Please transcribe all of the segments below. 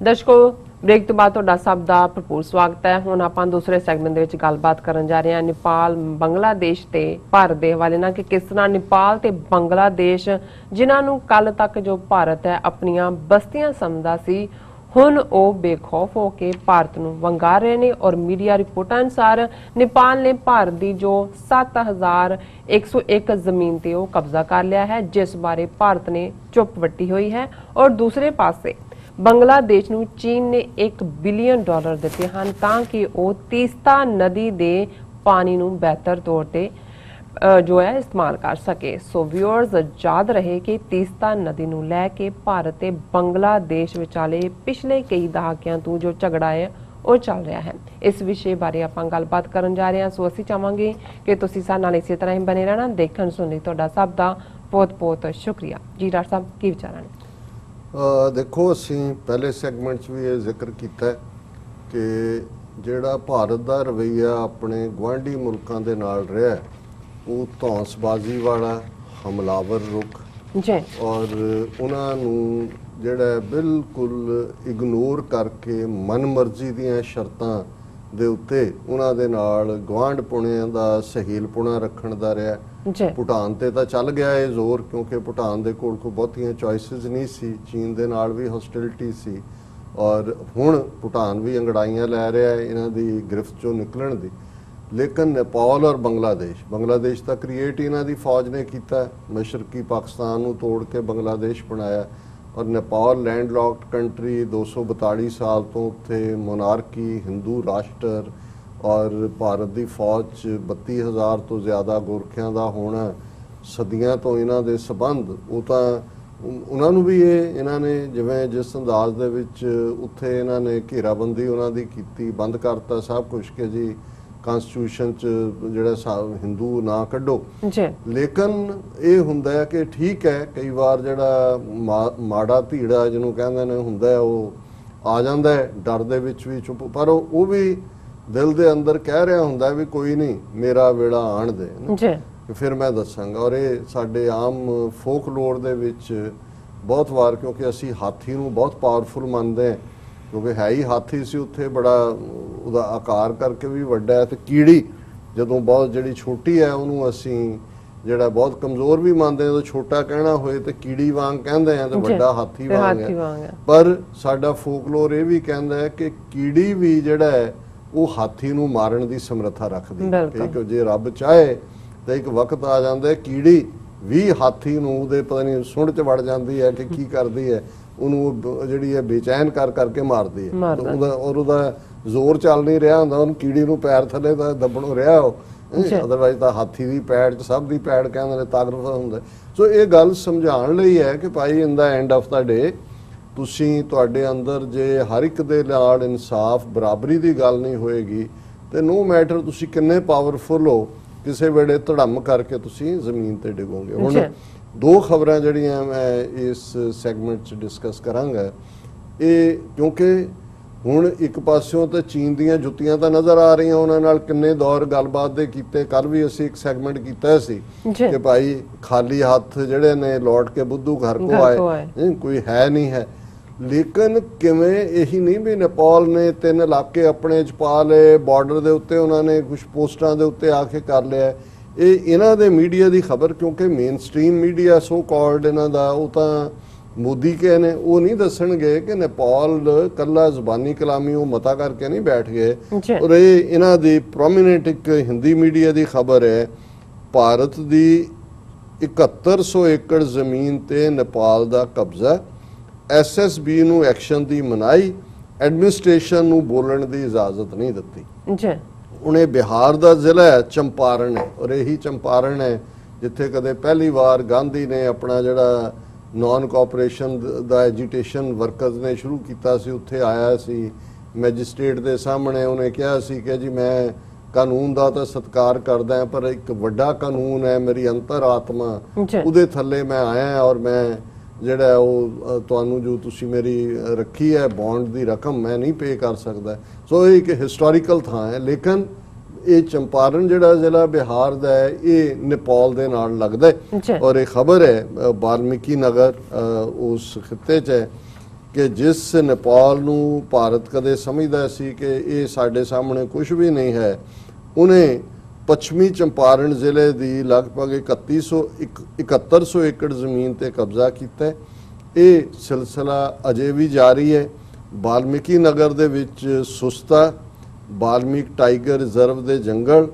दर्शकों ब्रेक तो बाद तुहाडा सब दा भरपूर स्वागत है। हुण आपां दूसरे सैगमेंट दे विच गलबात करन जा रहे हैं नेपाल बंगलादेश ते भारत दे हवाले नाल कि किस तरह नेपाल ते बंगलादेश जिन्हां नूं कल तक जो भारत है अपनियां बस्तियां समझदा सी हुण ओ बेखौफ होके भारत नूं वंगार रहे ने और मीडिया रिपोर्टां अनुसार नेपाल ने भारत दी जो 7101 जमीन ते ओ कब्जा कर लिया है, जिस बारे भारत ने चुप वट्टी हुई है। और दूसरे पासे बंगलादेश नूं चीन ने $1 बिलियन दिते हैं ताकि वो तीस्ता नदी दे पानी नूं बेहतर तौर ते जो है इस्तेमाल कर सके। सो व्यूअर्स याद रहे कि तीस्ता नदी नूं लैके भारत ते बंगलादेश विचाले पिछले कई दहाकियां तो जो झगड़ा है वो चल रहा है। इस विषय बारे आपां गलबात करन जा रहे हैं। सो असीं चाहांगे कि तुसीं साडे नाल इसे तरह ही बने रहना। देखण सुणन लई तुहाडा सब दा बहुत बहुत शुक्रिया जी। डॉक्टर साहब की विचार ने? देखो असीं पहले सैगमेंट भी ये जिक्र किया कि जिहड़ा भारत का रवैया अपने गुआढ़ी मुल्कों के नाल रहा है वो धौंसबाजी वाला हमलावर रुख और उन्होंने जिहड़ा बिल्कुल इग्नोर करके मनमर्जी दीयां शर्तां दे उत्ते उन्हां दे नाल गुआंढपुणिਆਂ ਦਾ सहीलपुणा रखण दा रहा। भूटान ते तां चल गया है जोर, क्योंकि भूटान दे कोल कोई बहुतियां चॉइसिस नहीं सी, चीन दे नाल भी हॉस्टिलिटी सी और हुण भूटान भी अंगड़ाइयां लै रहा है इन्हां दी गिरफ्त चों निकलण दी। लेकिन नेपाल और बांग्लादेश तां क्रिएट इन्हां दी फौज ने कीता, मशरकी पाकिस्तान नूं तोड़ के बांग्लादेश बनाया और नेपाल लैंड लॉक्ड कंट्री 242 साल तो उत्थे मोनार्की हिंदू राष्ट्र और भारत की फौज 32,000 तो ज़्यादा गोरखियां का होना, सदियां तो इन्हां दे संबंध वो तो उन्होंने भी ये इन्होंने जिवें जिस अंदाज दे विच उत्थे इन्हां ने घेराबंदी उन्हां दी कीती, बंद करता सब कुछ कि जी कॉन्स्टिट्यूशन च जिहड़ा हिंदू ना कड्डो। लेकिन ये हुंदा है कि ठीक है कई बार जिहड़ा माड़ा धीड़ा जिन्हों कहंदे ने हुंदा है वो आ जांदा है डर दे विच भी चुप, पर वो भी दिल दे अंदर कह रहा हुंदा भी कोई नहीं मेरा वेड़ा आण दे फिर मैं दसांगा। और ये साडे आम फोकलोर दे विच बहुत वार, क्योंकि असी हाथी नूं बहुत पावरफुल मानते हैं क्योंकि है ही हाथी सी, उत्थे बड़ा उहदा आकार करके भी वड्डा है, तो कीड़ी जदों बहुत जिहड़ी छोटी है उहनूं असी जिहड़ा बहुत कमज़ोर भी मानते हैं, तो छोटा कहना होए तो कीड़ी वांग कहंदे हैं तो वड्डा हाथी वांग है। पर साडा फोकलोर ये भी कहंदा है कि कीड़ी भी जिहड़ा है वो हाथी नूं मारन दी समर्था रखदी है, कि जे रब चाहे तो एक वक्त आ जाता है कीड़ी भी हाथी नूं उहदे पता नहीं सुंड च वड़ जाती है कि की करदी है, उन्होंने जिहड़ी है बेचैन कर करके मारती है और उहदा जोर चल नहीं रहा हुंदा, उन्होंने कीड़ी नूं पैर थले तां दबणों रहा हो, अदरवाइज तां हाथी दी पैड़ च सब दी पैड़ कहंदे ने ताकत हुंदा। सो ये गल समझाउण लई है कि भाई in the end of the day तुसीं तुहाडे अंदर जे हर एक दे नाल इंसाफ बराबरी दी गल नहीं होएगी तो नो मैटर तुसीं किन्ने पावरफुल हो किसी वेले धड़म करके तुसीं जमीन ते डिगोगे। हुण दो खबरां जिहड़ियां मैं इस सैगमेंट च डिस्कस करांगा, ये क्योंकि हुण एक पासों तो चीन दीयां जुत्तियां तां नज़र आ रही उन्हां नाल किन्ने दौर गलबात दे कीते, कल भी असीं एक सैगमेंट कीता सी कि भाई खाली हत्थ जिहड़े ने लौट के बुद्धू घर को आए, कोई है नहीं है। लेकिन किवें यही नहीं भी नेपाल ने 3 इलाके अपने च पा लए, बॉर्डर के उत्ते उन्होंने कुछ पोस्टां के उत्ते आके कर लिया, ये इन्हां दे मीडिया की खबर, क्योंकि main stream media so called इन्हां दा वो तां मोदी के ने वो नहीं दसणगे कि नेपाल कला जबानी कलामी वो मता करके नहीं बैठ गए। और ये इन्हां दी प्रोमिनेंट एक हिंदी मीडिया की खबर है, भारत की 7100 एकड़ जमीन ते नेपाल का कब्जा, SSB नूं एक्शन की मनाही, एडमिनिस्ट्रेशन नूं बोलण की इजाजत नहीं दी। उन्हें बिहार का जिला है चंपारण है और यही चंपारण है जिथे कदे पहली बार गांधी ने अपना जिहड़ा नॉन कोऑपरेशन दा एजिटेशन वर्कर्स ने शुरू किया सी, उत्थे आया सी मैजिस्ट्रेट के सामने उन्हें कहा सी कि जी मैं कानून का तो सत्कार करदा है पर एक वड्डा कानून है मेरी अंतर आत्मा उहदे थल्ले मैं आया और मैं जिहड़ा वो तुहानूं जो तुसी मेरी रखी है बॉन्ड की रकम मैं नहीं पे कर सकता। सो एक हिस्टोरिकल थां है, लेकिन ये चंपारण जिहड़ा जिला बिहार का है ये नेपाल दे नाल लगदा है और ये खबर है वाल्मीकि नगर उस खिते च है कि जिस नेपाल नूं भारत कदे समझदा सी कि ये साडे सामने कुछ भी नहीं है, उन्हें पश्चिमी चंपारण जिले की लगभग 3100 एकड़ जमीन ते कब्जा किया है। ये सिलसिला अजे भी जारी है। वाल्मीकि नगर दे विच सुस्ता, वाल्मीकि टाइगर रिजर्व के जंगल,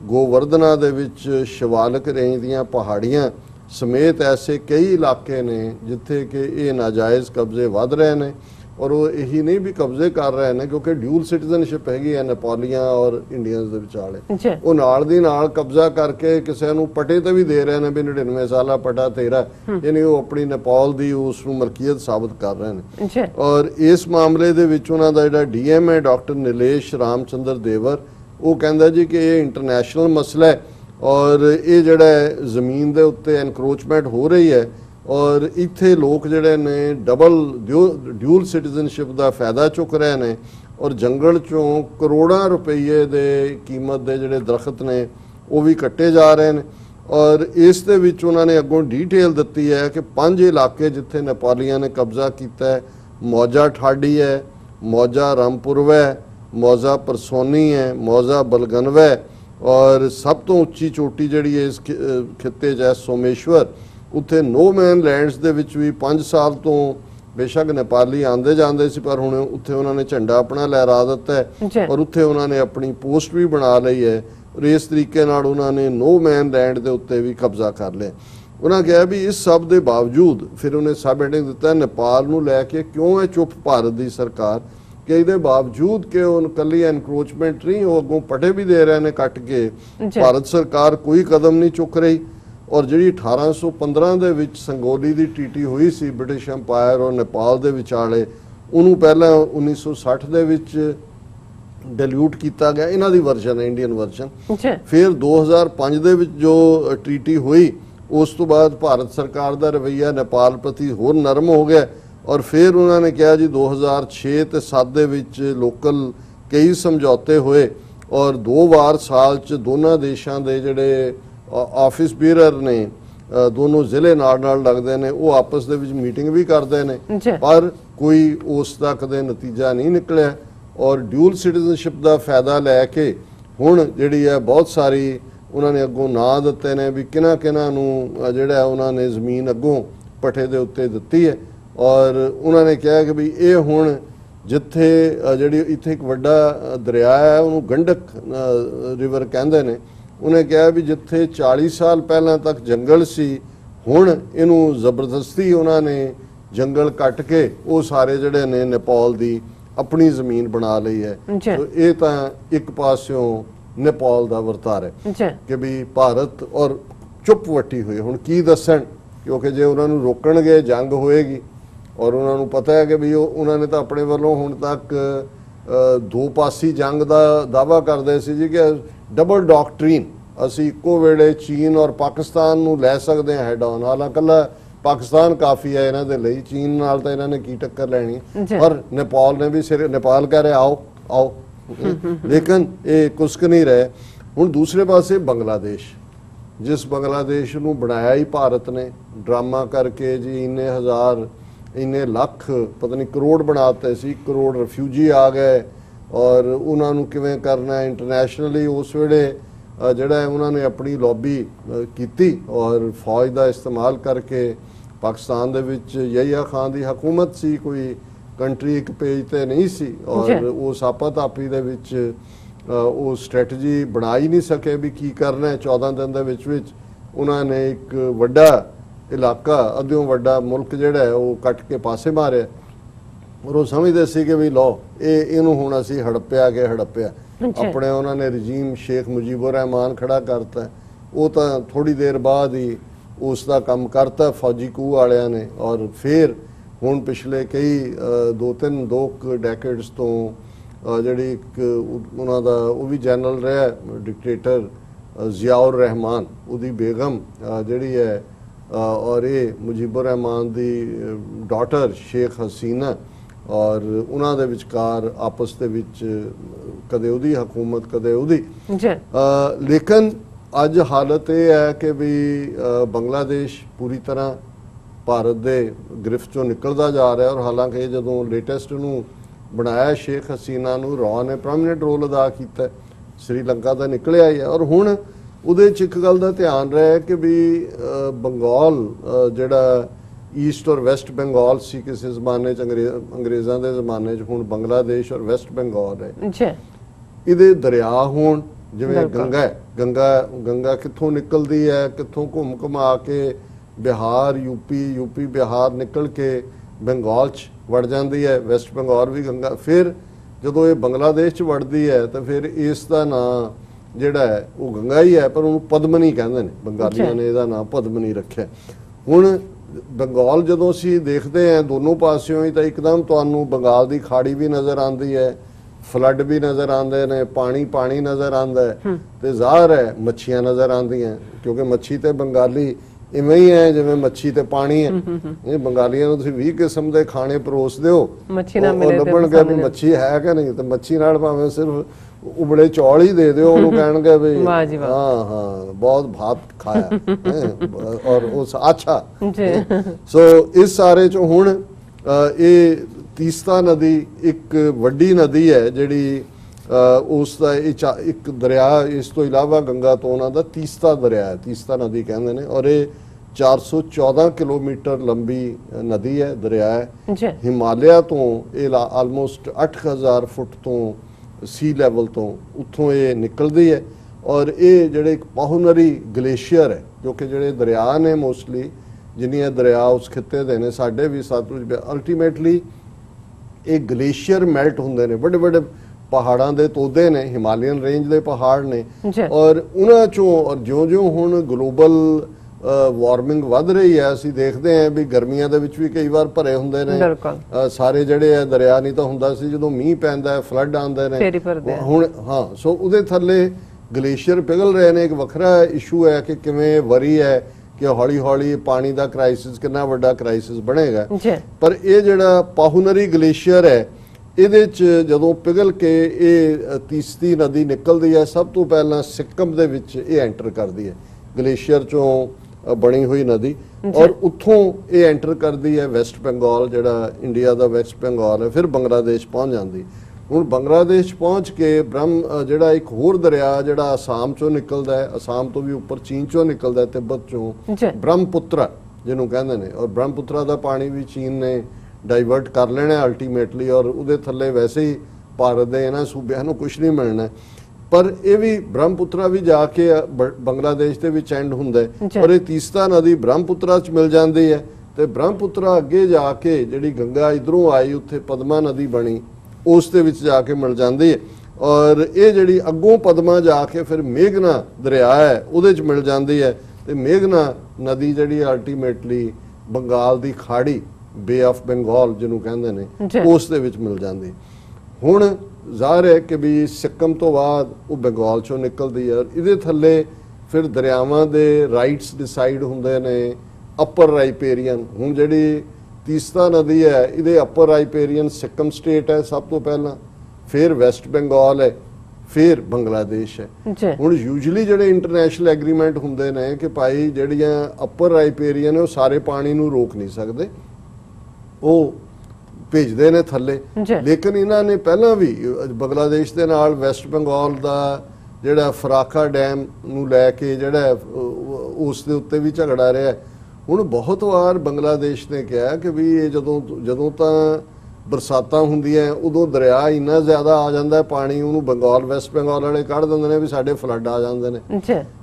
गोवर्धना दे विच शिवालिक रेंज दीयां पहाड़ियां समेत ऐसे कई इलाके ने जिथे कि ये नाजायज़ कब्जे वध रहे हैं। और वो यही नहीं भी कब्जे कर रहे हैं, क्योंकि ड्यूल सिटीजनशिप हैगी है नेपालियां और इंडियंस दे विचाले, वो नाल दी नाल कब्जा करके किसी नूं पटे ते भी दे रहे हैं भी 99 साला पटा तेरा, यानी वो अपनी नेपाल दी उसनूं मलकीयत साबित कर रहे हैं। और इस मामले दे विच उन्हां दा जिहड़ा डीएम है डॉक्टर नीलेश रामचंद्र देवर, वो कहंदा जी कि ये इंटरनेशनल मसला है और ये जिहड़ा जमीन दे उत्ते एनक्रोचमेंट हो रही है और इत्थे लोग जिहड़े ने डबल ड्यूल सिटीजनशिप का फायदा चुक रहे हैं और जंगल चों करोड़ों रुपये दे कीमत दे जिहड़े दरखत ने वो भी कट्टे जा रहे हैं। और इस दे विच उन्होंने अगों डिटेल दिती है कि 5 इलाके जिथे नेपालियों ने कब्जा किया है, मौजा ठाडी है, मौजा रामपुरवा है, मौजा परसोनी है, मौजा बलगनवा है और सब तो उच्ची चोटी जिहड़ी इस खिते च है सोमेश्वर। उत्थे नो मैन लैंड्स दे विच भी 5 साल तो बेशक नेपाली आंदे जांदे सी, पर हुण उत्थे उन्होंने झंडा अपना लहरा दिता है और उत्थे उन्होंने अपनी पोस्ट भी बना ली है और इस तरीके नाल उन्होंने नो मैन लैंड दे उत्ते भी कब्जा कर लिया। उन्होंने कहा भी इस सब के बावजूद फिर उन्हें सब हेडिंग दिता नेपाल नूं लैके क्यों है चुप भारत की सरकार, कि इहदे बावजूद कि उन कली एनक्रोचमेंट नहीं, वो अगों पटे भी दे रहे हैं कट के, भारत सरकार कोई कदम नहीं चुक रही। और जी 1815 दे विच संगोली की ट्रीटी हुई सी ब्रिटिश अंपायर और नेपाल के विचाले, उन्होंने पहले 1960 दे विच डिल्यूट किया गया, इन्हां दी वर्जन है इंडियन वर्जन। फिर 2005 दे विच जो ट्रीटी हुई उस तो बाद भारत सरकार का रवैया नेपाल प्रति होर नरम हो गया और फिर उन्होंने कहा जी 2006 ते 7 दे विच लोकल कई समझौते हुए और 2 बार साल च दोनों देशों के जिहड़े ऑफिस बीयर ने दोनों जिले नाल लगते हैं वो आपस दे विच मीटिंग भी करते हैं, पर कोई उस दा कदे नतीजा नहीं निकलिया। और ड्यूल सिटीजनशिप का फायदा लैके हुण जिहड़ी है बहुत सारी उन्होंने अगों ना दिते ने भी किन्हां किन्हां नूं जिहड़ा उन्होंने जमीन अगों पट्ठे दे उत्ते दित्ती है। और उन्होंने कहा कि भी ये हुण जिथे जिहड़ी इत्थे एक वड्डा दरिया है उन्होंने गंडक रिवर कहंदे ने, उन्हें कहा भी जिथे 40 साल पहला तक जंगल सी हुण इनू जबरदस्ती उन्होंने जंगल कट के वो सारे जड़े ने नेपाल दी अपनी जमीन बना ली है। तो ये तो एक पास्यों नेपाल का वर्तार है कि भी भारत और चुप वटी हुई हुण की दसन, क्योंकि जे उन्होंने रोकणगे जंग होएगी और उन्होंने पता है कि भी उन्होंने तो अपने वालों हुण तक 2 पासी जंग का दावा करते सी जी कि डबल डॉक्ट्रीन असी इको वेले चीन और पाकिस्तान नूं लै सकते हैं हैड ऑन, हालांकि कला पाकिस्तान काफ़ी है इन्हां दे लई, चीन नाल तां इन्हां ने की टक्कर लैनी, पर नेपाल ने भी सिर नेपाल कह रहे आओ आओ लेकिन ये कुछ नहीं रहे। हुण दूसरे पासे बांग्लादेश, जिस बांग्लादेश नूं बनाया ही भारत ने ड्रामा करके जी इन्ने हज़ार इन्ने लख पता नहीं करोड़ बनाते सी, करोड़ रिफ्यूजी आ गए और उन्होंने किवें करना है इंटरनेशनली उस वेले जिहड़ा उन्होंने अपनी लॉबी की और फौज का इस्तेमाल करके पाकिस्तान दे विच यहिया खान की हुकूमत सी, कोई कंट्री एक पेज ते नहीं सी और उस आपातापी दे विच वो स्ट्रैटजी बना ही नहीं सके भी की करना है। 14 दिन दे विच उन्होंने एक वड्डा इलाका अद्यों वड्डा मुल्क जिहड़ा है वो कट के पासे मारे और वो समझते सी कि भी लो इनू हुण असीं हड़प्या के हड़प्या अपने उन्होंने रजीम शेख मुजीबुर रहमान खड़ा करता है, वो तो थोड़ी देर बाद ही उसका काम करता फौजी कू वालियां ने। और फिर हुण पिछले कई 2 डेकेड्स तो जिहड़ी एक उन्हां दा वो भी जनरल रहा डिक्टेटर जियाउर रहमान उहदी बेगम जिहड़ी है और ये मुजीबुर रहमान दी डॉटर शेख हसीना और उन्हां दे विचकार आपस दे विच कदे उहदी हुकूमत कदे उहदी, लेकिन अज हालत यह है कि भी बांग्लादेश पूरी तरह ਭਾਰਤ ਦੇ ਗ੍ਰਿਫਤ ਚੋਂ ਨਿਕਲਦਾ ਜਾ ਰਿਹਾ। ਔਰ ਹਾਲਾਂਕਿ ਜਦੋਂ ਲੇਟੈਸਟ ਨੂੰ ਬਣਾਇਆ ਸ਼ੇਖ ਹਸੀਨਾ ਨੂੰ ਰॉ ਨੇ ਪ੍ਰੋਮਿਨੈਂਟ ਰੋਲ ਅਦਾ ਕੀਤਾ, ਸ਼੍ਰੀਲੰਕਾ ਦਾ ਨਿਕਲਿਆ ਹੀ ਹੈ। ਔਰ ਹੁਣ ਉਹਦੇ 'ਚ ਇੱਕ ਗੱਲ ਦਾ ਧਿਆਨ ਰਿਹਾ ਕਿ ਵੀ ਬੰਗਾਲ ਜਿਹੜਾ ਈਸਟ ਔਰ ਵੈਸਟ ਬੰਗਾਲ ਸੀ ਕਿਸੇ ਜ਼ਮਾਨੇ 'ਚ ਅੰਗਰੇਜ਼ਾਂ ਦੇ ਜ਼ਮਾਨੇ 'ਚ, ਹੁਣ ਬੰਗਲਾਦੇਸ਼ ਔਰ ਵੈਸਟ ਬੰਗਾਲ ਹੈ ਜੀ। ਇਹਦੇ ਦਰਿਆ ਹੋਣ, ਜਿਵੇਂ ਗੰਗਾ ਕਿੱਥੋਂ ਨਿਕਲਦੀ ਹੈ, ਕਿੱਥੋਂ ਘੁੰਮ ਘੁਮਾ ਕੇ ਬਿਹਾਰ ਯੂਪੀ ਬਿਹਾਰ ਨਿਕਲ ਕੇ ਬੰਗਾਲ 'ਚ ਵੜ ਜਾਂਦੀ ਹੈ, ਵੈਸਟ ਬੰਗਾਲ ਵੀ ਗੰਗਾ। ਫਿਰ ਜਦੋਂ ਇਹ ਬੰਗਲਾਦੇਸ਼ 'ਚ ਵੜਦੀ ਹੈ ਤਾਂ ਫਿਰ ਇਸ ਦਾ ਨਾਂ ਜਿਹੜਾ ਹੈ ਉਹ ਗੰਗਾ ਹੀ ਹੈ, ਪਰ ਉਹਨੂੰ ਪਦਮਨੀ ਕਹਿੰਦੇ ਨੇ, ਬੰਗਾਲੀਆਂ ਨੇ ਇਹਦਾ ਨਾਂ ਪਦਮਨੀ ਰੱਖਿਆ। ਹੁਣ ਬੰਗਾਲ ਜਦੋਂ ਅਸੀਂ ਦੇਖਦੇ ਹਾਂ ਦੋਨੋਂ ਪਾਸਿਓਂ ਹੀ, ਤਾਂ ਇੱਕਦਮ ਤੁਹਾਨੂੰ ਬੰਗਾਲ ਦੀ ਖਾੜੀ ਵੀ ਨਜ਼ਰ ਆਉਂਦੀ ਹੈ, ਫਲੱਡ ਵੀ ਨਜ਼ਰ ਆਉਂਦੇ ਨੇ, ਪਾਣੀ ਨਜ਼ਰ ਆਉਂਦਾ ਹੈ, ਤੇ ਜ਼ਾਹਰ ਹੈ ਮੱਛੀਆਂ ਨਜ਼ਰ ਆਉਂਦੀਆਂ, ਕਿਉਂਕਿ ਮੱਛੀ ਤੇ ਬੰਗਾਲੀ ਇਵੇਂ ਹੀ ਹੈ ਜਿਵੇਂ ਮੱਛੀ ਤੇ ਪਾਣੀ ਹੈ। ਇਹ ਬੰਗਾਲੀਆਂ ਨੂੰ ਤੁਸੀਂ 20 ਕਿਸਮ ਦੇ ਖਾਣੇ ਪਰੋਸ ਦਿਓ, ਮੱਛੀ ਨਾ ਮਿਲੇ ਤੇ ਲੱਭਣਗੇ ਵੀ ਮੱਛੀ ਹੈ ਕਿ ਨਹੀਂ, ਤੇ ਮੱਛੀ ਨਾਲ ਭਾਵੇਂ ਸਿਰਫ ਉਬਲੇ ਚੌਲ ਹੀ ਦੇ ਦਿਓ, ਉਹਨੂੰ ਕਹਿਣਗੇ ਵੀ ਹਾਂ ਬਹੁਤ ਭਾਤ ਖਾਇਆ ਔਰ ਉਸ ਅੱਛਾ। ਸੋ ਇਸ ਸਾਰੇ ਚੋਂ ਹੁਣ ਇਹ ਤੀਸਤਾ ਨਦੀ ਇੱਕ ਵੱਡੀ ਨਦੀ ਹੈ ਜਿਹੜੀ ਉਸ ਦਾ ਇੱਕ ਦਰਿਆ, ਇਸ ਤੋਂ ਇਲਾਵਾ ਗੰਗਾ ਤੋਂ ਉਹਨਾਂ ਦਾ ਤੀਸਤਾ ਦਰਿਆ ਹੈ, ਤੀਸਤਾ ਨਦੀ ਕਹਿੰਦੇ ਨੇ। ਔਰ ਇਹ 414 ਕਿਲੋਮੀਟਰ ਲੰਬੀ ਨਦੀ ਹੈ, ਦਰਿਆ ਹੈ। ਹਿਮਾਲਿਆ ਤੋਂ ਇਹ ਆਲਮੋਸਟ 8000 ਫੁੱਟ ਤੋਂ ਸੀ ਲੈਵਲ ਤੋਂ ਉੱਥੋਂ ਇਹ ਨਿਕਲਦੀ ਹੈ। ਔਰ ਇਹ ਜਿਹੜੇ ਇੱਕ ਪਾਹੁਨਰੀ ਗਲੇਸ਼ੀਅਰ ਹੈ, ਕਿਉਂਕਿ ਜਿਹੜੇ ਦਰਿਆ ਨੇ ਮੋਸਟਲੀ ਜਿੰਨੀਆਂ ਦਰਿਆ ਉਸ ਖਿੱਤੇ ਦੇ ਨੇ, ਸਾਡੇ ਵੀ ਸਤਲੁਜ, ਅਲਟੀਮੇਟਲੀ ਇਹ ਗਲੇਸ਼ੀਅਰ ਮੈਲਟ ਹੁੰਦੇ ਨੇ, ਵੱਡੇ ਵੱਡੇ ਪਹਾੜਾਂ ਦੇ ਤੋਦੇ ਨੇ, ਹਿਮਾਲਯਨ ਰੇਂਜ ਦੇ ਪਹਾੜ ਨੇ। ਔਰ ਉਹਨਾਂ ਚੋਂ ਔਰ ਜਿਉਂ-ਜਿਉਂ ਹੁਣ ਗਲੋਬਲ ਵਾਰਮਿੰਗ ਵੱਧ ਰਹੀ ਹੈ, ਅਸੀਂ ਦੇਖਦੇ ਹਾਂ ਵੀ ਗਰਮੀਆਂ ਦੇ ਵਿੱਚ ਵੀ ਕਈ ਵਾਰ ਭਰੇ ਹੁੰਦੇ ਨੇ ਸਾਰੇ ਜਿਹੜੇ ਆ ਦਰਿਆ। ਨਹੀਂ ਤਾਂ ਹੁੰਦਾ ਸੀ ਜਦੋਂ ਮੀਂਹ ਪੈਂਦਾ ਫਲੱਡ ਆਉਂਦੇ ਨੇ, ਹੁਣ ਹਾਂ। ਸੋ ਉਹਦੇ ਥੱਲੇ ਗਲੇਸ਼ੀਅਰ ਪਿਘਲ ਰਹੇ ਨੇ। ਇੱਕ ਵੱਖਰਾ ਇਸ਼ੂ ਹੈ ਕਿ ਕਿਵੇਂ ਵਰੀ ਹੈ ਕਿ ਹੌਲੀ ਹੌਲੀ ਪਾਣੀ ਦਾ ਕ੍ਰਾਈਸਿਸ ਕਿੰਨਾ ਵੱਡਾ ਕ੍ਰਾਈਸਿਸ ਬਣੇਗਾ। ਪਰ ਇਹ ਜਿਹੜਾ ਪਾਹੁਨਰੀ ਗਲੇਸ਼ੀਅਰ ਹੈ, ਇਹਦੇ 'ਚ ਜਦੋਂ ਪਿਘਲ ਕੇ ਇਹ ਤੀਸਤੀ ਨਦੀ ਨਿਕਲਦੀ ਹੈ, ਸਭ ਤੋਂ ਪਹਿਲਾਂ ਸਿੱਕਮ ਦੇ ਵਿੱਚ ਇਹ ਐਂਟਰ ਕਰਦੀ ਹੈ, ਗਲੇਸ਼ੀਅਰ ਚੋਂ ਬਣੀ ਹੋਈ ਨਦੀ। ਔਰ ਉੱਥੋਂ ਇਹ ਐਂਟਰ ਕਰਦੀ ਹੈ ਵੈਸਟ ਬੰਗਾਲ, ਜਿਹੜਾ ਇੰਡੀਆ ਦਾ ਵੈਸਟ ਬੰਗਾਲ ਹੈ, ਫਿਰ ਬੰਗਲਾਦੇਸ਼ ਪਹੁੰਚ ਜਾਂਦੀ। ਹੁਣ ਬੰਗਲਾਦੇਸ਼ ਪਹੁੰਚ ਕੇ ਜਿਹੜਾ ਇੱਕ ਹੋਰ ਦਰਿਆ ਜਿਹੜਾ ਅਸਾਮ ਚੋਂ ਨਿਕਲਦਾ ਹੈ, ਅਸਾਮ ਤੋਂ ਵੀ ਉੱਪਰ ਚੀਨ ਚੋਂ ਨਿਕਲਦਾ, ਤਿੱਬਤ ਚੋਂ, ਬ੍ਰਹਮਪੁੱਤਰਾ ਜਿਹਨੂੰ ਕਹਿੰਦੇ ਨੇ। ਔਰ ਬ੍ਰਹਮਪੁੱਤਰਾ ਦਾ ਪਾਣੀ ਵੀ ਚੀਨ ਨੇ ਡਾਈਵਰਟ ਕਰ ਲੈਣਾ ਅਲਟੀਮੇਟਲੀ, ਔਰ ਉਹਦੇ ਥੱਲੇ ਵੈਸੇ ਹੀ ਭਾਰਤ ਦੇ ਇਹਨਾਂ ਸੂਬਿਆਂ ਨੂੰ ਕੁਝ ਨਹੀਂ ਮਿਲਣਾ। ਪਰ ਇਹ ਵੀ ਬ੍ਰਹਮਪੁੱਤਰਾ ਵੀ ਜਾ ਕੇ ਬੰਗਲਾਦੇਸ਼ ਦੇ ਵਿੱਚ ਐਂਡ ਹੁੰਦਾ ਹੈ। ਔਰ ਇਹ ਤੀਸਤਾ ਨਦੀ ਬ੍ਰਹਮਪੁੱਤਰਾ 'ਚ ਮਿਲ ਜਾਂਦੀ ਹੈ, ਤੇ ਬ੍ਰਹਮਪੁੱਤਰਾ ਅੱਗੇ ਜਾ ਕੇ ਜਿਹੜੀ ਗੰਗਾ ਇਧਰੋਂ ਆਈ ਉੱਥੇ ਪਦਮਾ ਨਦੀ ਬਣੀ, ਉਸ ਦੇ ਵਿੱਚ ਜਾ ਕੇ ਮਿਲ ਜਾਂਦੀ ਹੈ। ਔਰ ਇਹ ਜਿਹੜੀ ਅੱਗੋਂ ਪਦਮਾ ਜਾ ਕੇ ਫਿਰ ਮੇਘਨਾ ਦਰਿਆ ਹੈ ਉਹਦੇ 'ਚ ਮਿਲ ਜਾਂਦੀ ਹੈ, ਤੇ ਮੇਘਨਾ ਨਦੀ ਜਿਹੜੀ ਅਲਟੀਮੇਟਲੀ ਬੰਗਾਲ ਦੀ ਖਾੜੀ, ਬੇ ਆਫ ਬੰਗਾਲ ਜਿਹਨੂੰ ਕਹਿੰਦੇ ਨੇ, ਉਸ ਦੇ ਵਿੱਚ ਮਿਲ ਜਾਂਦੀ। ਹੁਣ ਜ਼ਾਹਰ ਹੈ ਕਿ ਵੀ ਸਿੱਕਮ ਤੋਂ ਬਾਅਦ ਉਹ ਬੰਗਾਲ ਚੋਂ ਨਿਕਲਦੀ ਹੈ। ਇਹਦੇ ਥੱਲੇ ਫਿਰ ਦਰਿਆਵਾਂ ਦੇ ਰਾਈਟਸ ਡਿਸਾਈਡ ਹੁੰਦੇ ਨੇ, ਅਪਰ ਰਾਈਪੇਰੀਅਨ। ਹੁਣ ਜਿਹੜੀ ਤੀਸਤਾ ਨਦੀ ਹੈ, ਇਹਦੇ ਅਪਰ ਰਾਈਪੇਰੀਅਨ ਸਿੱਕਮ ਸਟੇਟ ਹੈ ਸਭ ਤੋਂ ਪਹਿਲਾਂ, ਫਿਰ ਵੈਸਟ ਬੰਗਾਲ ਹੈ, ਫਿਰ ਬੰਗਲਾਦੇਸ਼ ਹੈ। ਹੁਣ ਯੂਜੂਅਲੀ ਜਿਹੜੇ ਇੰਟਰਨੈਸ਼ਨਲ ਐਗਰੀਮੈਂਟ ਹੁੰਦੇ ਨੇ ਕਿ ਭਾਈ ਜਿਹੜੀਆਂ ਅਪਰ ਰਾਈਪੇਰੀਅਨ ਉਹ ਸਾਰੇ ਪਾਣੀ ਨੂੰ ਰੋਕ ਨਹੀਂ ਸਕਦੇ, ਉਹ ਭੇਜਦੇ ਨੇ ਥੱਲੇ। ਲੇਕਿਨ ਇਹਨਾਂ ਨੇ ਪਹਿਲਾਂ ਵੀ ਬੰਗਲਾਦੇਸ਼ ਦੇ ਨਾਲ ਵੈਸਟ ਬੰਗਾਲ ਦਾ ਜਿਹੜਾ ਫਰਾਕਾ ਡੈਮ ਨੂੰ ਲੈ ਕੇ ਜਿਹੜਾ ਉਸ ਦੇ ਉੱਤੇ ਵੀ ਝਗੜਾ ਰਿਹਾ। ਹੁਣ ਬਹੁਤ ਵਾਰ ਬੰਗਲਾਦੇਸ਼ ਨੇ ਕਿਹਾ ਕਿ ਵੀ ਇਹ ਜਦੋਂ ਤਾਂ ਬਰਸਾਤਾਂ ਹੁੰਦੀਆਂ ਉਦੋਂ ਦਰਿਆ ਇੰਨਾ ਜ਼ਿਆਦਾ ਆ ਜਾਂਦਾ ਪਾਣੀ, ਉਹਨੂੰ ਬੰਗਾਲ ਵੈਸਟ ਬੰਗਾਲ ਵਾਲੇ ਕੱਢ ਦਿੰਦੇ ਨੇ ਵੀ ਸਾਡੇ ਫਲੱਡ ਆ ਜਾਂਦੇ ਨੇ।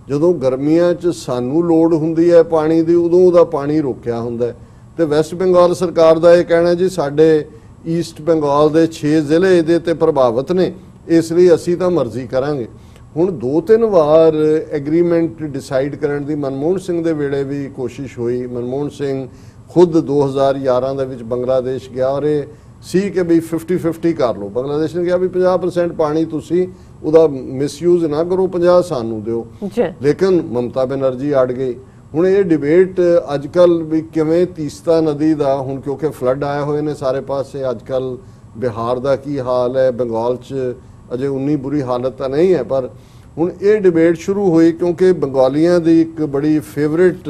ਜਦੋਂ ਗਰਮੀਆਂ 'ਚ ਸਾਨੂੰ ਲੋੜ ਹੁੰਦੀ ਹੈ ਪਾਣੀ ਦੀ, ਉਦੋਂ ਉਹਦਾ ਪਾਣੀ ਰੋਕਿਆ ਹੁੰਦਾ। ਤੇ ਵੈਸਟ ਬੰਗਾਲ ਸਰਕਾਰ ਦਾ ਇਹ ਕਹਿਣਾ ਜੀ ਸਾਡੇ ਈਸਟ ਬੰਗਾਲ ਦੇ 6 ਜ਼ਿਲ੍ਹੇ ਇਹਦੇ ਤੇ ਪ੍ਰਭਾਵਿਤ ਨੇ, ਇਸ ਲਈ ਅਸੀਂ ਤਾਂ ਮਰਜ਼ੀ ਕਰਾਂਗੇ। ਹੁਣ 2-3 ਵਾਰ ਐਗਰੀਮੈਂਟ ਡਿਸਾਈਡ ਕਰਨ ਦੀ ਮਨਮੋਹਨ ਸਿੰਘ ਦੇ ਵੇਲੇ ਵੀ ਕੋਸ਼ਿਸ਼ ਹੋਈ। ਮਨਮੋਹਨ ਸਿੰਘ ਖੁਦ 2011 ਦੇ ਵਿੱਚ ਬੰਗਲਾਦੇਸ਼ ਗਿਆ ਔਰ ਇਹ ਸੀ ਕਿ ਵੀ 50-50 ਕਰ ਲਓ। ਬੰਗਲਾਦੇਸ਼ ਨੇ ਕਿਹਾ ਵੀ 50% ਪਾਣੀ ਤੁਸੀਂ ਉਹਦਾ ਮਿਸਯੂਜ਼ ਨਾ ਕਰੋ, 50 ਸਾਨੂੰ ਦਿਓ। ਲੇਕਿਨ ਮਮਤਾ ਬੈਨਰਜੀ ਅੜ ਗਈ। ਹੁਣ ਇਹ ਡਿਬੇਟ ਅੱਜ ਕੱਲ ਵੀ ਕਿਵੇਂ ਤੀਸਤਾ ਨਦੀ ਦਾ, ਹੁਣ ਕਿਉਂਕਿ ਫਲੱਡ ਆਏ ਹੋਏ ਨੇ ਸਾਰੇ ਪਾਸੇ, ਅੱਜ ਕੱਲ ਬਿਹਾਰ ਦਾ ਕੀ ਹਾਲ ਹੈ, ਬੰਗਾਲ 'ਚ ਅਜੇ ਉਨੀ ਬੁਰੀ ਹਾਲਤ ਤਾਂ ਨਹੀਂ ਹੈ, ਪਰ ਹੁਣ ਇਹ ਡਿਬੇਟ ਸ਼ੁਰੂ ਹੋਈ ਕਿਉਂਕਿ ਬੰਗਾਲੀਆਂ ਦੀ ਇੱਕ ਬੜੀ ਫੇਵਰੇਟ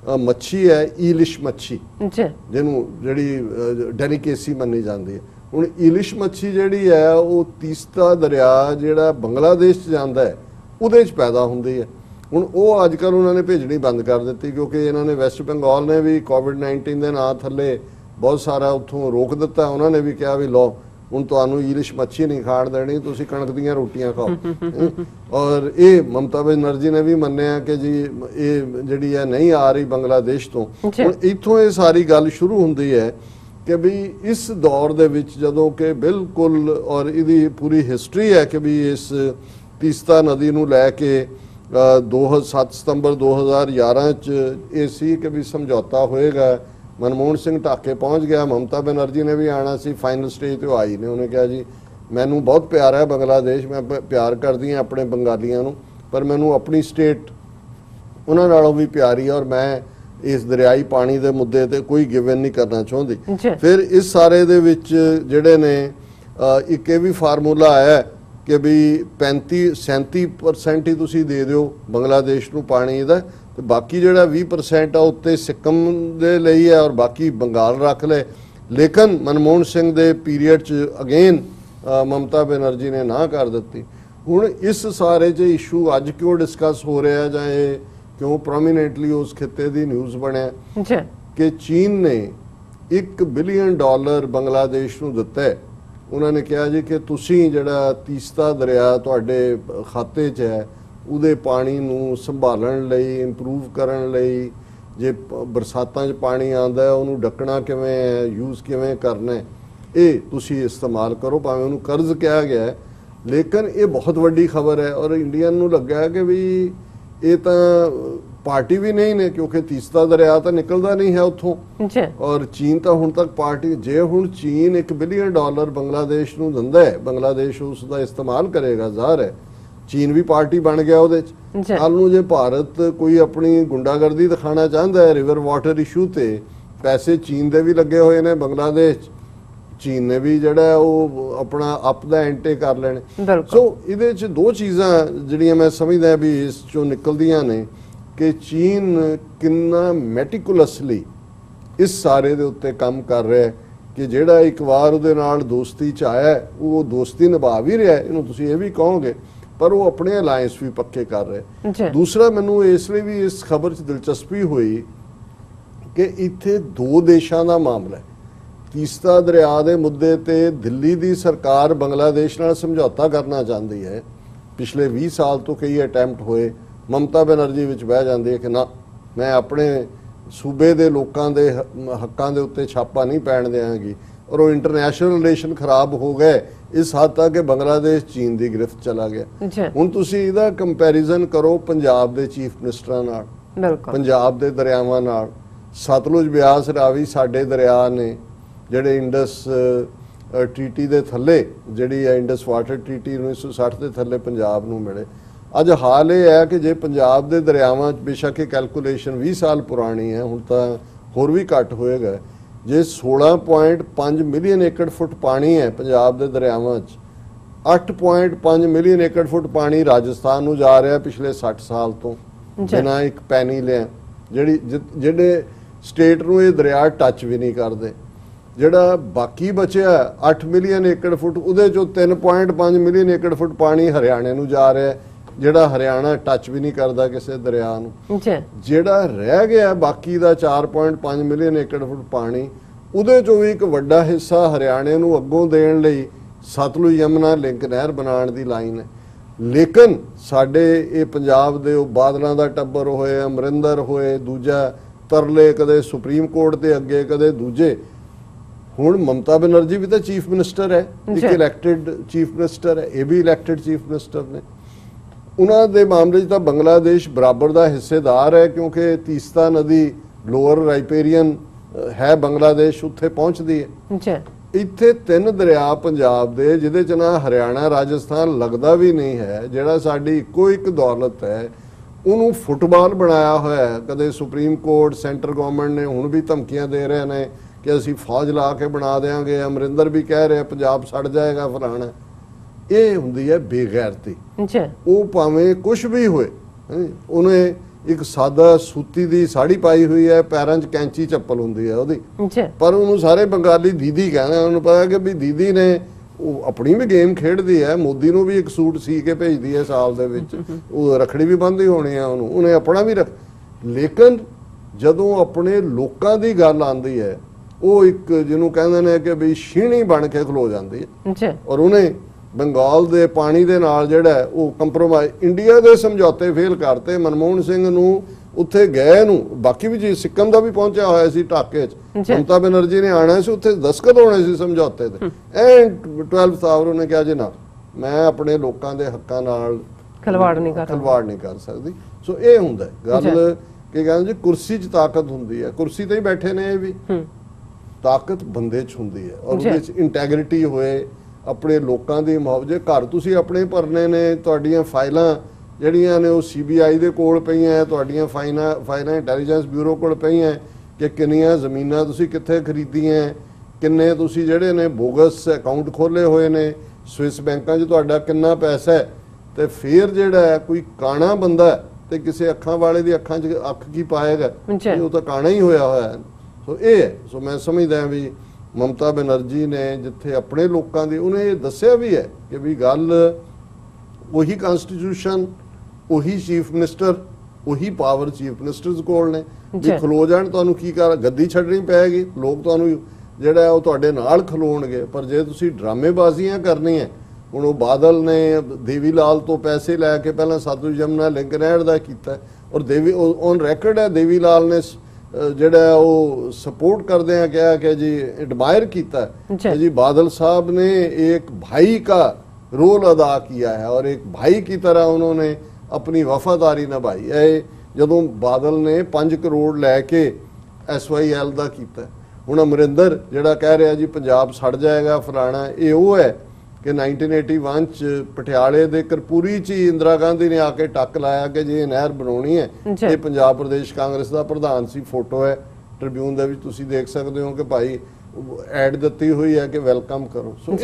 ਮੱਛੀ ਹੈ ਈਲਿਸ਼ ਮੱਛੀ, ਜੀ ਜਿਹਨੂੰ ਜਿਹੜੀ ਡੈਲੀਕੇਸੀ ਮੰਨੀ ਜਾਂਦੀ ਹੈ। ਹੁਣ ਈਲਿਸ਼ ਮੱਛੀ ਜਿਹੜੀ ਹੈ ਉਹ ਤੀਸਤਾ ਦਰਿਆ ਜਿਹੜਾ ਬੰਗਲਾਦੇਸ਼ 'ਚ ਜਾਂਦਾ ਹੈ ਉਹਦੇ 'ਚ ਪੈਦਾ ਹੁੰਦੀ ਹੈ। ਹੁਣ ਉਹ ਅੱਜ ਕੱਲ੍ਹ ਉਹਨਾਂ ਨੇ ਭੇਜਣੀ ਬੰਦ ਕਰ ਦਿੱਤੀ, ਕਿਉਂਕਿ ਇਹਨਾਂ ਨੇ ਵੈਸਟ ਬੰਗਾਲ ਨੇ ਵੀ ਕੋਵਿਡ-19 ਦੇ ਨਾਂ ਥੱਲੇ ਬਹੁਤ ਸਾਰਾ ਉੱਥੋਂ ਰੋਕ ਦਿੱਤਾ। ਉਹਨਾਂ ਨੇ ਵੀ ਕਿਹਾ ਵੀ ਲਓ ਹੁਣ ਤੁਹਾਨੂੰ ਈਲਿਸ਼ ਮੱਛੀ ਨਹੀਂ ਖਾਣ ਦੇਣੀ, ਤੁਸੀਂ ਕਣਕ ਦੀਆਂ ਰੋਟੀਆਂ ਖਾਓ। ਔਰ ਇਹ ਮਮਤਾ ਬੈਨਰਜੀ ਨੇ ਵੀ ਮੰਨਿਆ ਕਿ ਜੀ ਇਹ ਜਿਹੜੀ ਹੈ ਨਹੀਂ ਆ ਰਹੀ ਬੰਗਲਾਦੇਸ਼ ਤੋਂ। ਹੁਣ ਇੱਥੋਂ ਇਹ ਸਾਰੀ ਗੱਲ ਸ਼ੁਰੂ ਹੁੰਦੀ ਹੈ ਕਿ ਵੀ ਇਸ ਦੌਰ ਦੇ ਵਿੱਚ ਜਦੋਂ ਕਿ ਬਿਲਕੁਲ ਔਰ ਇਹਦੀ ਪੂਰੀ ਹਿਸਟਰੀ ਹੈ ਕਿ ਵੀ ਇਸ ਤੀਸਤਾ ਨਦੀ ਨੂੰ ਲੈ ਕੇ 7 ਸਤੰਬਰ 2011 ਚ ਇਹ ਸੀ ਕਿ ਵੀ ਸਮਝੌਤਾ ਹੋਏਗਾ। ਮਨਮੋਹਨ ਸਿੰਘ ਢਾਕੇ ਪਹੁੰਚ ਗਿਆ, ਮਮਤਾ ਬੈਨਰਜੀ ਨੇ ਵੀ ਆਣਾ ਸੀ, ਫਾਈਨਲ ਸਟੇਜ ਤੇ ਆਈ ਨੇ। ਉਹਨੇ ਕਿਹਾ ਜੀ ਮੈਨੂੰ ਬਹੁਤ ਪਿਆਰਾ ਹੈ ਬੰਗਲਾਦੇਸ਼, ਮੈਂ ਪਿਆਰ ਕਰਦੀ ਹਾਂ ਆਪਣੇ ਬੰਗਾਲੀਆਂ ਨੂੰ, ਪਰ ਮੈਨੂੰ ਆਪਣੀ ਸਟੇਟ ਉਹਨਾਂ ਨਾਲੋਂ ਵੀ ਪਿਆਰੀ ਹੈ ਔਰ ਮੈਂ ਇਸ ਦਰਿਆਈ ਪਾਣੀ ਦੇ ਮੁੱਦੇ ਤੇ ਕੋਈ ਗਿਵਨ ਨਹੀਂ ਕਰਨਾ ਚਾਹੁੰਦੀ। ਫਿਰ ਇਸ ਸਾਰੇ ਦੇ ਵਿੱਚ ਜਿਹੜੇ ਨੇ ਇੱਕ ਇਹ ਵੀ ਫਾਰਮੂਲਾ ਆਇਆ ਕਿ ਵੀ 35-37% ਹੀ ਤੁਸੀਂ ਦੇ ਦਿਓ ਬੰਗਲਾਦੇਸ਼ ਨੂੰ ਪਾਣੀ ਦਾ, ਤੇ ਬਾਕੀ ਜਿਹੜਾ 20% ਆ ਉੱਤੇ ਸਿੱਕਮ ਦੇ ਲਈ ਹੈ ਔਰ ਬਾਕੀ ਬੰਗਾਲ ਰੱਖ ਲੈ। ਲੇਕਿਨ ਮਨਮੋਹਨ ਸਿੰਘ ਦੇ ਪੀਰੀਅਡ 'ਚ ਅਗੇਨ ਮਮਤਾ ਬੈਨਰਜੀ ਨੇ ਨਾ ਕਰ ਦਿੱਤੀ। ਹੁਣ ਇਸ ਸਾਰੇ 'ਚ ਇਸ਼ੂ ਅੱਜ ਕਿਉਂ ਡਿਸਕਸ ਹੋ ਰਿਹਾ ਜਾਂ ਇਹ ਕਿਉਂ ਪ੍ਰੋਮੀਨੈਂਟਲੀ ਉਸ ਖਿੱਤੇ ਦੀ ਨਿਊਜ਼ ਬਣਿਆ ਕਿ ਚੀਨ ਨੇ $1 ਬਿਲੀਅਨ ਬੰਗਲਾਦੇਸ਼ ਨੂੰ ਦਿੱਤਾ ਹੈ। ਉਹਨਾਂ ਨੇ ਕਿਹਾ ਜੀ ਕਿ ਤੁਸੀਂ ਜਿਹੜਾ ਤੀਸਤਾ ਦਰਿਆ ਤੁਹਾਡੇ ਖਾਤੇ 'ਚ ਹੈ ਉਹਦੇ ਪਾਣੀ ਨੂੰ ਸੰਭਾਲਣ ਲਈ, ਇੰਪਰੂਵ ਕਰਨ ਲਈ, ਜੇ ਬਰਸਾਤਾਂ 'ਚ ਪਾਣੀ ਆਉਂਦਾ ਉਹਨੂੰ ਡੱਕਣਾ ਕਿਵੇਂ ਹੈ, ਯੂਜ਼ ਕਿਵੇਂ ਕਰਨਾ ਹੈ, ਇਹ ਤੁਸੀਂ ਇਸਤੇਮਾਲ ਕਰੋ। ਭਾਵੇਂ ਉਹਨੂੰ ਕਰਜ਼ ਕਿਹਾ ਗਿਆ ਹੈ, ਲੇਕਿਨ ਇਹ ਬਹੁਤ ਵੱਡੀ ਖਬਰ ਹੈ ਔਰ ਇੰਡੀਅਨ ਨੂੰ ਲੱਗਾ ਕਿ ਵੀ ਇਹ ਤਾਂ ਪਾਰਟੀ ਵੀ ਨਹੀਂ ਨੇ, ਕਿਉਂਕਿ ਤੀਸਤਾ ਦਰਿਆ ਤਾਂ ਨਿਕਲਦਾ ਨਹੀਂ ਹੈ ਉੱਥੋਂ ਔਰ ਚੀਨ ਤਾਂ ਹੁਣ ਤੱਕ ਪਾਰਟੀ। ਜੇ ਹੁਣ ਚੀਨ $1 ਬਿਲੀਅਨ ਬੰਗਲਾਦੇਸ਼ ਨੂੰ ਦਿੰਦਾ ਹੈ, ਬੰਗਲਾਦੇਸ਼ ਉਸ ਦਾ ਇਸਤੇਮਾਲ ਕਰੇਗਾ, ਜ਼ਾਹਰ ਹੈ ਚੀਨ ਵੀ ਪਾਰਟੀ ਬਣ ਗਿਆ ਉਹਦੇ 'ਚ। ਕੱਲ ਨੂੰ ਜੇ ਭਾਰਤ ਕੋਈ ਆਪਣੀ ਗੁੰਡਾਗਰਦੀ ਦਿਖਾਣਾ ਚਾਹੁੰਦਾ ਹੈ ਰਿਵਰ ਵਾਟਰ ਇਸ਼ੂ ਤੇ, ਪੈਸੇ ਚੀਨ ਦੇ ਵੀ ਲੱਗੇ ਹੋਏ ਨੇ ਬੰਗਲਾਦੇਸ਼ 'ਚ, ਚੀਨ ਨੇ ਵੀ ਜਿਹੜਾ ਉਹ ਆਪਣਾ ਅਪ ਦਾ ਐਂਟੇ ਕਰ ਲੈਣੇ। ਸੋ ਇਹਦੇ 'ਚ ਦੋ ਚੀਜ਼ਾਂ ਜਿਹੜੀਆਂ ਮੈਂ ਸਮਝਦਾ ਵੀ ਇਸ 'ਚੋਂ ਨਿਕਲਦੀਆਂ ਨੇ ਕਿ ਚੀਨ ਕਿੰਨਾ ਮੈਟੀਕੂਲਸਲੀ ਇਸ ਸਾਰੇ ਦੇ ਉੱਤੇ ਕੰਮ ਕਰ ਰਿਹਾ ਕਿ ਜਿਹੜਾ ਇੱਕ ਵਾਰ ਉਹਦੇ ਨਾਲ ਦੋਸਤੀ 'ਚ ਆਇਆ ਉਹ ਦੋਸਤੀ ਨਿਭਾ ਵੀ ਰਿਹਾ, ਇਹਨੂੰ ਤੁਸੀਂ ਇਹ ਵੀ ਕਹੋਗੇ, ਪਰ ਉਹ ਆਪਣੇ ਅਲਾਇੰਸ ਵੀ ਪੱਕੇ ਕਰ ਰਹੇ। ਦੂਸਰਾ ਮੈਨੂੰ ਇਸ ਲਈ ਵੀ ਇਸ ਖਬਰ 'ਚ ਦਿਲਚਸਪੀ ਹੋਈ ਕਿ ਇੱਥੇ ਦੋ ਦੇਸ਼ਾਂ ਦਾ ਮਾਮਲਾ ਹੈ। ਤੀਸਤਾ ਦਰਿਆ ਦੇ ਮੁੱਦੇ ਤੇ ਦਿੱਲੀ ਦੀ ਸਰਕਾਰ ਬੰਗਲਾਦੇਸ਼ ਨਾਲ ਸਮਝੌਤਾ ਕਰਨਾ ਚਾਹੁੰਦੀ ਹੈ। ਪਿਛਲੇ 20 ਸਾਲ ਤੋਂ ਕਈ ਅਟੈਂਪਟ ਹੋਏ, ਮਮਤਾ ਬੈਨਰਜੀ ਵਿੱਚ ਬਹਿ ਜਾਂਦੀ ਹੈ ਕਿ ਨਾ ਮੈਂ ਆਪਣੇ ਸੂਬੇ ਦੇ ਲੋਕਾਂ ਦੇ ਹੱਕਾਂ ਦੇ ਉੱਤੇ ਛਾਪਾ ਨਹੀਂ ਪੈਣ ਦਿਆਂਗੀ ਔਰ ਉਹ ਇੰਟਰਨੈਸ਼ਨਲ ਰਿਲੇਸ਼ਨ ਖਰਾਬ ਹੋ ਗਏ ਇਸ ਹੱਦ ਤੱਕ ਕਿ ਬੰਗਲਾਦੇਸ਼ ਚੀਨ ਦੀ ਗ੍ਰਿਫਤ ਚਲਾ ਗਿਆ। ਹੁਣ ਤੁਸੀਂ ਇਹਦਾ ਕੰਪੈਰੀਜ਼ਨ ਕਰੋ ਪੰਜਾਬ ਦੇ ਚੀਫ ਮਿਨਿਸਟਰਾਂ ਨਾਲ, ਪੰਜਾਬ ਦੇ ਦਰਿਆਵਾਂ ਨਾਲ। ਸਤਲੁਜ, ਬਿਆਸ, ਰਾਵੀ ਸਾਡੇ ਦਰਿਆ ਨੇ ਜਿਹੜੇ ਇੰਡਸ ਟ੍ਰੀਟੀ ਦੇ ਥੱਲੇ, ਜਿਹੜੀ ਹੈ ਇੰਡਸ ਵਾਟਰ ਟ੍ਰੀਟੀ 1960 ਦੇ ਥੱਲੇ ਪੰਜਾਬ ਨੂੰ ਮਿਲੇ। ਅੱਜ ਹਾਲ ਇਹ ਹੈ ਕਿ ਜੇ ਪੰਜਾਬ ਦੇ ਦਰਿਆਵਾਂ 'ਚ ਬੇਸ਼ੱਕ ਇਹ ਕੈਲਕੂਲੇਸ਼ਨ 20 ਸਾਲ ਪੁਰਾਣੀ ਹੈ, ਹੁਣ ਤਾਂ ਹੋਰ ਵੀ ਘੱਟ ਹੋਏਗਾ, ਜੇ 16.5 ਮਿਲੀਅਨ ਏਕੜ ਫੁੱਟ ਪਾਣੀ ਹੈ ਪੰਜਾਬ ਦੇ ਦਰਿਆਵਾਂ 'ਚ, 8.5 ਮਿਲੀਅਨ ਏਕੜ ਫੁੱਟ ਪਾਣੀ ਰਾਜਸਥਾਨ ਨੂੰ ਜਾ ਰਿਹਾ ਪਿਛਲੇ 60 ਸਾਲ ਤੋਂ ਬਿਨਾਂ ਇੱਕ ਪੈਨੀ ਲਿਆ। ਜਿਹੜੇ ਸਟੇਟ ਨੂੰ ਇਹ ਦਰਿਆ ਟੱਚ ਵੀ ਨਹੀਂ ਕਰਦੇ। ਜਿਹੜਾ ਬਾਕੀ ਬਚਿਆ 8 ਮਿਲੀਅਨ ਏਕੜ ਫੁੱਟ, ਉਹਦੇ 'ਚੋਂ 3.5 ਮਿਲੀਅਨ ਏਕੜ ਫੁੱਟ ਪਾਣੀ ਹਰਿਆਣੇ ਨੂੰ ਜਾ ਰਿਹਾ, ਜਿਹੜਾ ਹਰਿਆਣਾ ਟੱਚ ਵੀ ਨਹੀਂ ਕਰਦਾ ਕਿਸੇ ਦਰਿਆ ਨੂੰ। ਜਿਹੜਾ ਰਹਿ ਗਿਆ ਬਾਕੀ ਦਾ 4.5 ਮਿਲੀਅਨ ਏਕੜ ਫੁੱਟ ਪਾਣੀ, ਉਹਦੇ 'ਚੋਂ ਵੀ ਇੱਕ ਵੱਡਾ ਹਿੱਸਾ ਹਰਿਆਣੇ ਨੂੰ ਅੱਗੋਂ ਦੇਣ ਲਈ ਸਤਲੁਜ ਯਮੁਨਾ ਲਿੰਕ ਨਹਿਰ ਬਣਾਉਣ ਦੀ ਲਾਈਨ ਹੈ। ਲੇਕਿਨ ਸਾਡੇ ਇਹ ਪੰਜਾਬ ਦੇ ਉਹ ਬਾਦਲਾਂ ਦਾ ਟੱਬਰ ਹੋਏ, ਅਮਰਿੰਦਰ ਹੋਏ, ਦੂਜਾ ਤਰਲੇ, ਕਦੇ ਸੁਪਰੀਮ ਕੋਰਟ ਦੇ ਅੱਗੇ, ਕਦੇ ਦੂਜੇ। ਹੁਣ ਮਮਤਾ ਬੈਨਰਜੀ ਵੀ ਤਾਂ ਚੀਫ ਮਿਨਿਸਟਰ ਹੈ, ਇੱਕ ਇਲੈਕਟਿਡ ਚੀਫ ਮਿਨਿਸਟਰ ਹੈ, ਇਹ ਵੀ ਇਲੈਕਟਿਡ ਚੀਫ ਮਿਨਿਸਟਰ ਨੇ। ਉਹਨਾਂ ਦੇ ਮਾਮਲੇ 'ਚ ਤਾਂ ਬੰਗਲਾਦੇਸ਼ ਬਰਾਬਰ ਦਾ ਹਿੱਸੇਦਾਰ ਹੈ, ਕਿਉਂਕਿ ਤੀਸਤਾ ਨਦੀ ਲੋਅਰ ਰਾਈਪੇਰੀਅਨ ਹੈ ਬੰਗਲਾਦੇਸ਼, ਉੱਥੇ ਪਹੁੰਚਦੀ ਹੈ। ਇੱਥੇ 3 ਦਰਿਆ ਪੰਜਾਬ ਦੇ, ਜਿਹਦੇ 'ਚ ਨਾ ਹਰਿਆਣਾ ਰਾਜਸਥਾਨ ਲੱਗਦਾ ਵੀ ਨਹੀਂ ਹੈ, ਜਿਹੜਾ ਸਾਡੀ ਇੱਕੋ ਇੱਕ ਦੌਲਤ ਹੈ, ਉਹਨੂੰ ਫੁੱਟਬਾਲ ਬਣਾਇਆ ਹੋਇਆ ਹੈ। ਕਦੇ ਸੁਪਰੀਮ ਕੋਰਟ, ਸੈਂਟਰ ਗਵਰਨਮੈਂਟ ਨੇ ਹੁਣ ਵੀ ਧਮਕੀਆਂ ਦੇ ਰਹੇ ਨੇ ਕਿ ਅਸੀਂ ਫੌਜ ਲਾ ਕੇ ਬਣਾ ਦੇਵਾਂਗੇ, ਅਮਰਿੰਦਰ ਵੀ ਕਹਿ ਰਿਹਾ ਪੰਜਾਬ ਸੜ ਜਾਏਗਾ, ਫਲਾਣਾ। ਇਹ ਹੁੰਦੀ ਹੈ ਬੇਗੈਰਤੀ। ਉਹ ਭਾਵੇਂ ਕੁਝ ਵੀ ਹੋਏ, ਉਹਨੇ ਇੱਕ ਸਾਦਾ ਸੂਤੀ ਦੀ ਸਾੜੀ ਪਾਈ ਹੋਈ ਹੈ, ਪੈਰਾਂ 'ਚ ਕੈਂਚੀ ਚੱਪਲ ਹੁੰਦੀ ਹੈ ਉਹਦੀ, ਪਰ ਉਹਨੂੰ ਸਾਰੇ ਬੰਗਾਲੀ ਦੀਦੀ ਕਹਿੰਦੇ। ਉਹਨੂੰ ਪਤਾ ਕਿ ਵੀ ਦੀਦੀ ਨੇ ਉਹ ਆਪਣੀ ਵੀ ਗੇਮ ਖੇਡਦੀ ਹੈ, ਮੋਦੀ ਨੂੰ ਵੀ ਇੱਕ ਸੂਟ ਸੀ ਕੇ ਭੇਜਦੀ ਹੈ ਸਾਲ ਦੇ ਵਿੱਚ, ਉਹ ਰੱਖੜੀ ਵੀ ਬੰਨ੍ਹਦੀ ਹੋਣੀ ਆ ਉਹਨੂੰ, ਉਹਨੇ ਆਪਣਾ ਵੀ ਲੇਕਿਨ ਜਦੋਂ ਆਪਣੇ ਲੋਕਾਂ ਦੀ ਗੱਲ ਆਉਂਦੀ ਹੈ ਉਹ ਇੱਕ ਜਿਹਨੂੰ ਕਹਿੰਦੇ ਨੇ ਕਿ ਵੀ ਛੀਣੀ ਬਣ ਕੇ ਖਲੋ ਜਾਂਦੀ ਹੈ। ਔਰ ਉਹਨੇ ਬੰਗਾਲ ਦੇ ਪਾਣੀ ਦੇ ਨਾਲ ਜਿਹੜਾ ਉਹ ਕੰਪਰੋਮਾਈਜ਼, ਇੰਡੀਆ ਦੇ ਸਮਝੌਤੇ ਫੇਲ ਕਰਤੇ। ਮਨਮੋਹਨ ਸਿੰਘ ਨੂੰ ਉੱਥੇ ਗਏ ਨੂੰ, ਬਾਕੀ ਵੀ ਜੀ ਸਿੱਕਮ ਦਾ ਵੀ ਪਹੁੰਚਿਆ ਹੋਇਆ ਸੀ ਢਾਕੇ 'ਚ, ਮਮਤਾ ਬੈਨਰਜੀ ਨੇ ਆਣਾ ਸੀ, ਉੱਥੇ ਦਸਤਖਤ ਹੋਣੇ ਸੀ ਸਮਝੌਤੇ ਦੇ, ਐਂਡ 12th ਆਵਰ ਉਹਨੇ ਕਿਹਾ ਜੀ ਨਾ, ਮੈਂ ਆਪਣੇ ਲੋਕਾਂ ਦੇ ਹੱਕਾਂ ਨਾਲ ਖਿਲਵਾੜ ਨਹੀਂ ਕਰ ਸਕਦੀ। ਸੋ ਇਹ ਹੁੰਦਾ ਗੱਲ ਕਿ ਕਹਿੰਦੇ ਜੀ ਕੁਰਸੀ 'ਚ ਤਾਕਤ ਹੁੰਦੀ ਹੈ, ਕੁਰਸੀ ਤੇ ਹੀ ਬੈਠੇ ਨੇ ਇਹ ਵੀ, ਤਾਕਤ ਬੰਦੇ 'ਚ ਹੁੰਦੀ ਹੈ। ਔਰ ਉਹਦੇ 'ਚ ਇੰਟੈਗਰਿਟੀ ਹੋਏ, ਆਪਣੇ ਲੋਕਾਂ ਦੀ ਮੁਹੱਬਤ। ਜੇ ਘਰ ਤੁਸੀਂ ਆਪਣੇ ਭਰਨੇ ਨੇ, ਤੁਹਾਡੀਆਂ ਫਾਈਲਾਂ ਜਿਹੜੀਆਂ ਨੇ ਉਹ CBI ਦੇ ਕੋਲ ਪਈਆਂ, ਤੁਹਾਡੀਆਂ ਫਾਈਲਾਂ ਇੰਟੈਲੀਜੈਂਸ ਬਿਊਰੋ ਕੋਲ ਪਈਆਂ ਕਿ ਕਿੰਨੀਆਂ ਜ਼ਮੀਨਾਂ ਤੁਸੀਂ ਕਿੱਥੇ ਖਰੀਦੀਆਂ, ਕਿੰਨੇ ਤੁਸੀਂ ਜਿਹੜੇ ਨੇ ਬੋਗਸ ਅਕਾਊਂਟ ਖੋਲੇ ਹੋਏ ਨੇ ਸਵਿਸ ਬੈਂਕਾਂ 'ਚ, ਤੁਹਾਡਾ ਕਿੰਨਾ ਪੈਸਾ ਹੈ। ਤੇ ਫਿਰ ਜਿਹੜਾ ਕੋਈ ਕਾਣਾ ਬੰਦਾ ਤੇ ਕਿਸੇ ਅੱਖਾਂ ਵਾਲੇ ਦੀ ਅੱਖਾਂ 'ਚ ਅੱਖ ਕੀ ਪਾਏਗਾ, ਉਹ ਤਾਂ ਕਾਣਾ ਹੀ ਹੋਇਆ ਹੈ। ਸੋ ਇਹ ਹੈ। ਸੋ ਮੈਂ ਸਮਝਦਾ ਵੀ ਮਮਤਾ ਬੈਨਰਜੀ ਨੇ ਜਿੱਥੇ ਆਪਣੇ ਲੋਕਾਂ ਦੀ, ਉਹਨੇ ਇਹ ਦੱਸਿਆ ਵੀ ਹੈ ਕਿ ਵੀ ਗੱਲ ਉਹੀ ਕਨਸਟੀਟਿਊਸ਼ਨ, ਉਹੀ ਚੀਫ ਮਿਨਿਸਟਰ, ਉਹੀ ਪਾਵਰ ਚੀਫ ਮਿਨਿਸਟਰਸ ਕੋਲ ਨੇ। ਜੇ ਖਲੋ ਜਾਣ ਤੁਹਾਨੂੰ ਕੀ ਕਰ, ਗੱਦੀ ਛੱਡਣੀ ਪਏਗੀ, ਲੋਕ ਤੁਹਾਨੂੰ ਜਿਹੜਾ ਉਹ ਤੁਹਾਡੇ ਨਾਲ ਖਲੋਣਗੇ। ਪਰ ਜੇ ਤੁਸੀਂ ਡਰਾਮੇਬਾਜ਼ੀਆਂ ਕਰਨੀਆਂ, ਹੁਣ ਉਹ ਬਾਦਲ ਨੇ ਦੇਵੀ ਲਾਲ ਤੋਂ ਪੈਸੇ ਲੈ ਕੇ ਪਹਿਲਾਂ ਸਤਲੁਜ ਯਮੁਨਾ ਲਿੰਕ ਨਹਿਰ ਦਾ ਕੀਤਾ, ਔਰ ਦੇਵੀ ਔਨ ਰੈਕਰਡ ਹੈ ਦੇਵੀ ਲਾਲ ਨੇ ਜਿਹੜਾ ਉਹ ਸਪੋर्ट करते हैं क्या कि जी एडमायर किया कि जी बादल साहब ने एक भाई का रोल अदा किया है और एक भाई की तरह उन्होंने अपनी वफादारी निभाई है। जदों बादल ने 5 करोड़ लैके SYL का किया, हुण अमरिंदर जिहड़ा कह रहा जी पंजाब सड़ जाएगा फलाना, ये वो है कि 1981 च पटियाले दे करपूरी च इंदिरा गांधी ने आके टक लाया कि जी नहर बनानी है। ये पंजाब प्रदेश कांग्रेस का प्रधान सी, फोटो है ट्रिब्यून दे विच तुसीं देख सकते हो कि भाई एड दित्ती हुई है कि वेलकम करो। सो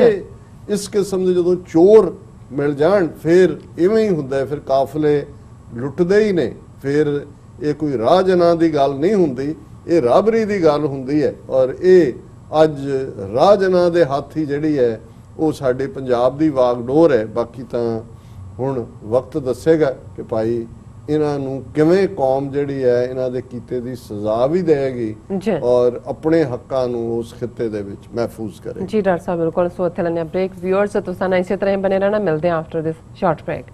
इस किस्म के जदों चोर मिल जाण फिर इवें ही हुंदा है, फिर काफले लुटदे ही ने, फिर ये कोई राह जना दी गल नहीं हुंदी, ये राबरी दी गल हुंदी है। और ये अज राह जना दे हत्थ ही जिहड़ी है ਉਹ ਸਾਡੇ ਪੰਜਾਬ ਦੀ ਵਾਗਡੋਰ ਹੈ। ਬਾਕੀ ਤਾਂ ਹੁਣ ਵਕਤ ਦੱਸੇਗਾ ਕਿ ਭਾਈ ਇਹਨਾਂ ਨੂੰ ਕਿਵੇਂ ਕੌਮ ਜਿਹੜੀ ਹੈ ਇਹਨਾਂ ਦੇ ਕੀਤੇ ਦੀ ਸਜ਼ਾ ਵੀ ਦੇਗੀ ਔਰ ਆਪਣੇ ਹੱਕਾਂ ਨੂੰ ਉਸ ਖਿੱਤੇ ਦੇ ਵਿੱਚ ਮਹਿਫੂਜ਼ ਕਰੇਗੀ। ਜੀ ਡਾਕਟਰ ਸਾਹਿਬ ਬਿਲਕੁਲ। ਸੋ ਇੱਥੇ ਲੈਣੇ ਬ੍ਰੇਕ। ਵਿਊਅਰਸ ਤੁਸੀਂ ਇਸੇ ਤਰ੍ਹਾਂ ਬਣੇ ਰਹਿਣਾ, ਮਿਲਦੇ ਹਾਂ ਆਫਟਰ ਦਿਸ ਸ਼ਾਰਟ ਬ੍ਰੇਕ।